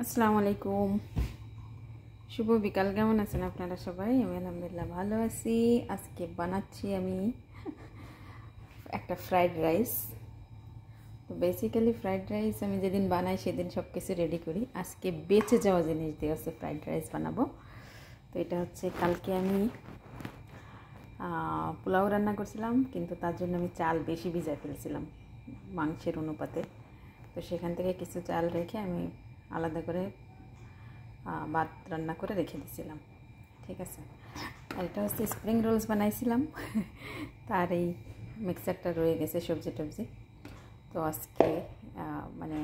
আসসালামু আলাইকুম, শুভ বিকাল। কেমন আছেন আপনারা সবাই? আমি আলহামদুলিল্লাহ ভালো আছি। আজকে বানাচ্ছি আমি একটা ফ্রাইড রাইস। তো বেসিক্যালি ফ্রাইড রাইস আমি যেদিন বানাই সেদিন সব কিছু রেডি করি। আজকে বেঁচে যাওয়া জিনিস দিয়ে হচ্ছে ফ্রাইড রাইস বানাবো। তো এটা হচ্ছে কালকে আমি পোলাও রান্না করছিলাম, কিন্তু তার জন্য আমি চাল বেশি ভিজায় ফেলছিলাম মাংসের অনুপাতে। তো সেখান থেকে কিছু চাল রেখে আমি আলাদা করে ভাত রান্না করে রেখে দিয়েছিলাম। ঠিক আছে। আর এটা হচ্ছে স্প্রিং রোলস বানাইছিলাম, তার এই মিক্সারটা রয়ে গেছে সবজি টবজি। তো আজকে মানে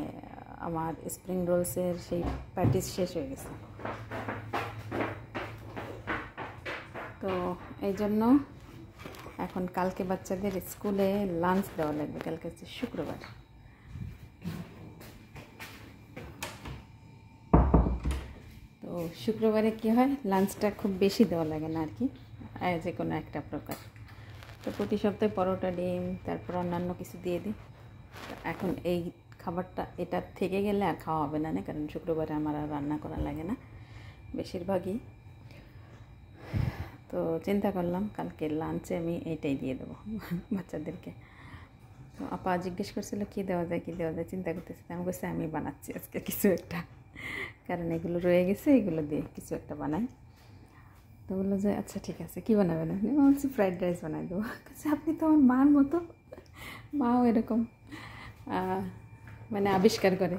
আমার স্প্রিং রোলসের সেই প্যাটিস শেষ হয়ে গেছে। তো এই জন্য এখন কালকে বাচ্চাদের স্কুলে লাঞ্চ দেওয়া লাগবে। কালকে হচ্ছে শুক্রবার। তো শুক্রবারে কী হয়, লাঞ্চটা খুব বেশি দেওয়া লাগে না আর কি, যে কোনো একটা প্রকার। তো প্রতি সপ্তাহে পরোটা, ডিম, তারপর অন্যান্য কিছু দিয়ে দিই। এখন এই খাবারটা এটা থেকে গেলে আর খাওয়া হবে না, কারণ শুক্রবারে আমার আর রান্না করা লাগে না বেশিরভাগই। তো চিন্তা করলাম কালকে লাঞ্চে আমি এইটাই দিয়ে দেবো বাচ্চাদেরকে। তো আপা জিজ্ঞেস করছিল কী দেওয়া যায় চিন্তা করতেছি। আমি বলছি আমি বানাচ্ছি আজকে কিছু একটা, কারণ এগুলো রয়ে গেছে, এগুলো দিয়ে কিছু একটা বানাই। তো বললো যে আচ্ছা ঠিক আছে, কী বানাবেন আপনি? বলছি ফ্রাইড রাইস বানাই দেবো। আপনি তো আমার মার মতো, মাও এরকম মানে আবিষ্কার করে।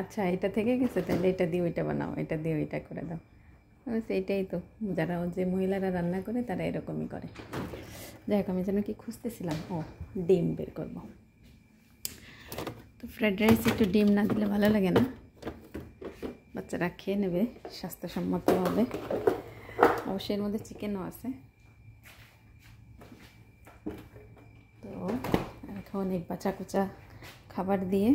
আচ্ছা এটা থেকে গেছে, তাহলে এটা দিয়ে ওইটা বানাও, এটা দিয়ে ওইটা করে দাও। এইটাই তো, যারা যে মহিলারা রান্না করে তারা এরকমই করে। যাই হোক, আমি যেন কি খুঁজতেছিলাম, ডিম বের করব। তো ফ্রাইড রাইস একটু ডিম না দিলে ভালো লাগে না, বাচ্চারা খেয়ে নেবে স্বাস্থ্যসম্মত হবে। অবশ্যই এর মধ্যে চিকেনও আছে। তো এখন এই বাচ্চা কুচা খাবার দিয়ে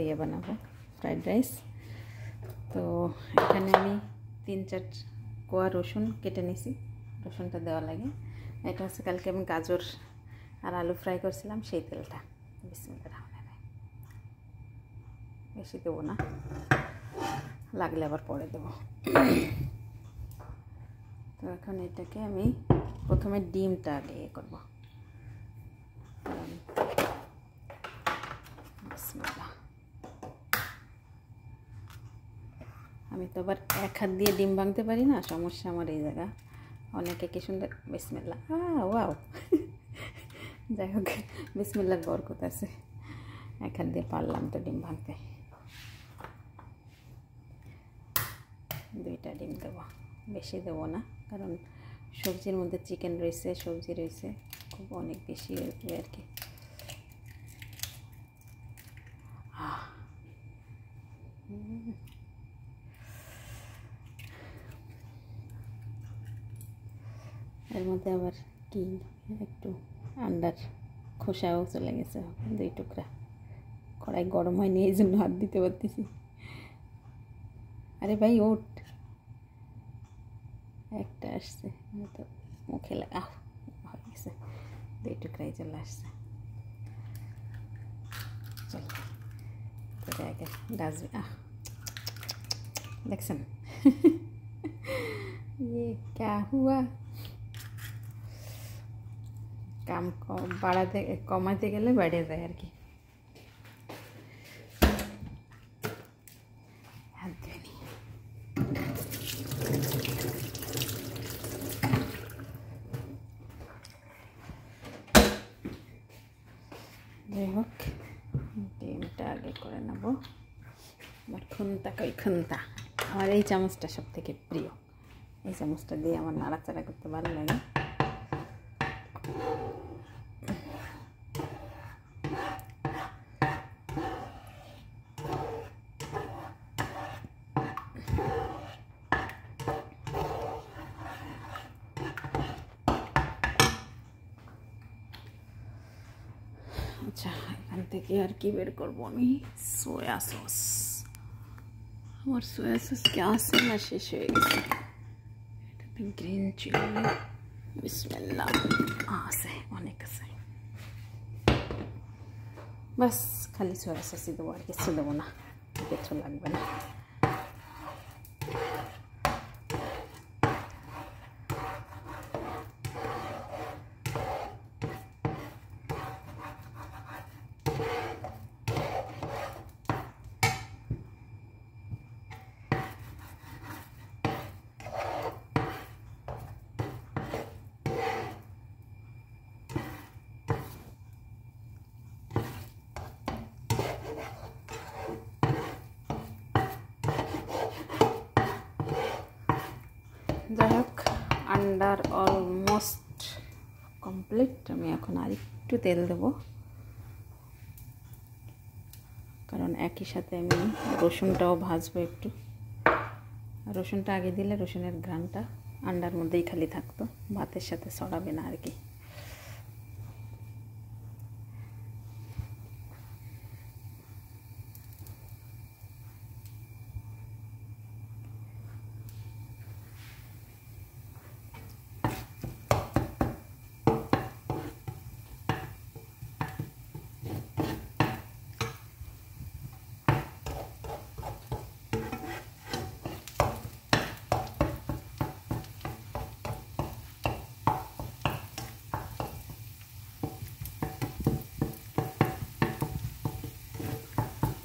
ইয়ে বানাবো ফ্রাইড রাইস। তো এখানে আমি 3-4 কোয়া রসুন কেটে নিছি, রসুনটা দেওয়া লাগে। এটা হচ্ছে কালকে আমি গাজর আর আলু ফ্রাই করছিলাম সেই তেলটা। বিসমিল্লাহির রহমানির রহিম। বেশি দেবো না, লাগলে আবার পরে দেবো। তো এখন এটাকে আমি প্রথমে ডিমটা আগে করবো। বিসমিল্লাহ। আমি তো আবার এক হাত দিয়ে ডিম ভাঙতে পারি না, সমস্যা আমার এই জায়গা। অনেকে কি সুন্দর, বিসমিল্লাহ, ওয়াও। যাই হোক, বিসমিল্লাহর বরকত আছে, এক হাত দিয়ে পারলাম তো ডিম ভাঙতে। 2টা ডিম দেবো, বেশি দেবো না, কারণ সবজির মধ্যে চিকেন রয়েছে, সবজি রয়েছে, খুব অনেক বেশি হবে আর কি। এর মধ্যে আবার কি একটু আন্ডার খোসাও চলে গেছে, 2 টুকরা। কড়াই গরম হয়নি, এই জন্য হাত দিতে পারতেছি। আরে ভাই ওঠ, একটা আসছে তো মুখে হয়ে গেছে, 2 টুকরাই চলে আসছে। চল তোরে আগে ডাসবি। দেখছেন ये क्या हुआ? কাম বাড়াতে কমাতে গেলে বেড়ে যায় আর কি। হাত ধুয়ে নিই। যাই হোক, ডিমটা আগে করে নেবো। আমার খুন্তা কই খুন্তা, আমার এই চামচটা সব থেকে প্রিয়। এই চামচটা দিয়ে আমার নাড়াচাড়া করতে ভালো লাগে। আচ্ছা, এখান থেকে আর কি বের করবো আমি? সোয়া সস। আমার সোয়া সস কি আছে না শেষ হয়ে গেছে। এটাতে গ্রিন চিলি, বিসমিল্লাহ, আছে, অনেক আছে। বাস খালি সোয়া সসই দেবো, আর কিছু দেবো না, কিছু লাগবে না। Under almost complete. আমি এখন আর একটু তেল দেবো, কারণ একই সাথে আমি রসুনটাও ভাজবো একটু। রসুনটা আগে দিলে রসুনের ঘ্রাণটা আন্ডার মধ্যেই খালি থাকতো, ভাতের সাথে ছড়াবে না আর কি।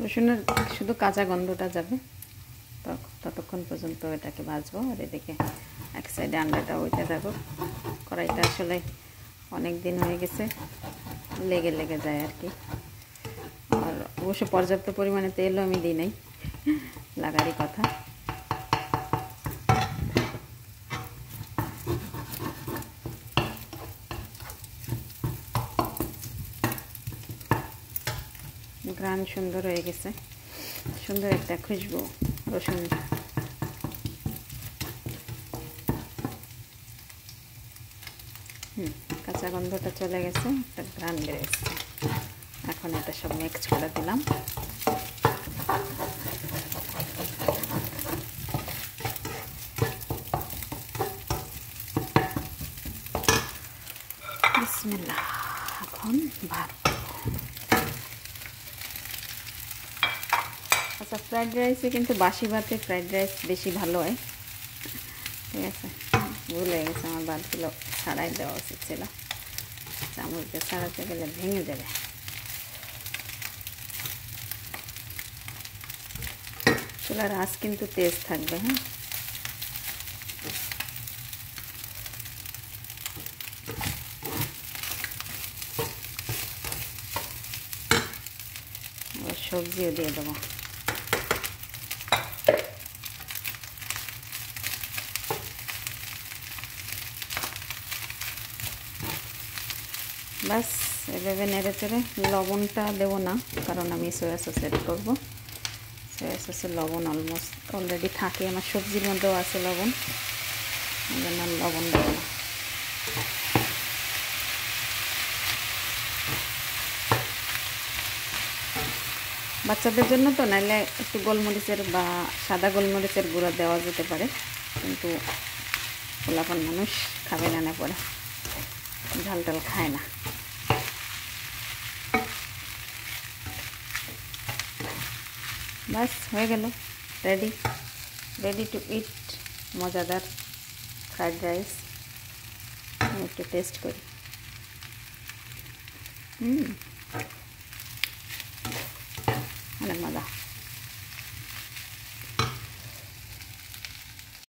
রসুনের শুধু কাঁচা গন্ধটা যাবে, ততক্ষণ পর্যন্ত এটাকে ভাজবো। আর এদিকে এক সাইডে আন্ডাটা ওইটা থাকুক। কড়াইটা আসলে অনেক দিন হয়ে গেছে, লেগে লেগে যায় আর কি। আর অবশ্য পর্যাপ্ত পরিমাণে তেলও আমি দিই নাই, লাগারই কথা। ঘ্রাণ সুন্দর হয়ে গেছে, সুন্দর একটা খুশবু রসুন। কাঁচা গন্ধটা চলে গেছে, একটা ঘ্রাণ বেড়ে গেছে। এখন এটা সব মিক্স করে দিলাম। বিসমিল্লাহ। এখন ভাত। আচ্ছা, ফ্রাইড রাইসে কিন্তু বাসি ভাতে ফ্রাইড রাইস বেশি ভালো হয়। ঠিক আছে, ভুলে গেছে, আমার ভাতগুলো ছাড়াই দেওয়া উচিত ছিল। চামচ দিয়ে ছাড়াতে গেলে ভেঙে যাবে। চুলার আঁচ কিন্তু তেজ থাকবে। হ্যাঁ, আবার সবজিও দিয়ে দেবো। বাস এভাবে নেড়ে চেড়ে, লবণটা দেবো না কারণ আমি সয়া সস এড করবো। সয়া সসের লবণ অলমোস্ট অলরেডি থাকে, আমার সবজির মধ্যেও আছে লবণ, এই জন্য লবণ দেবো না। বাচ্চাদের জন্য তো, নাহলে একটু গোলমরিচের বা সাদা গোলমরিচের গুঁড়া দেওয়া যেতে পারে, কিন্তু পোলাপান মানুষ খাবে না পরে, ঝাল টাল খায় না। বাস হয়ে গেল, রেডি টু ইট মজাদার ফ্রাইড রাইস। আমি একটু টেস্ট করি। অনেক মজা।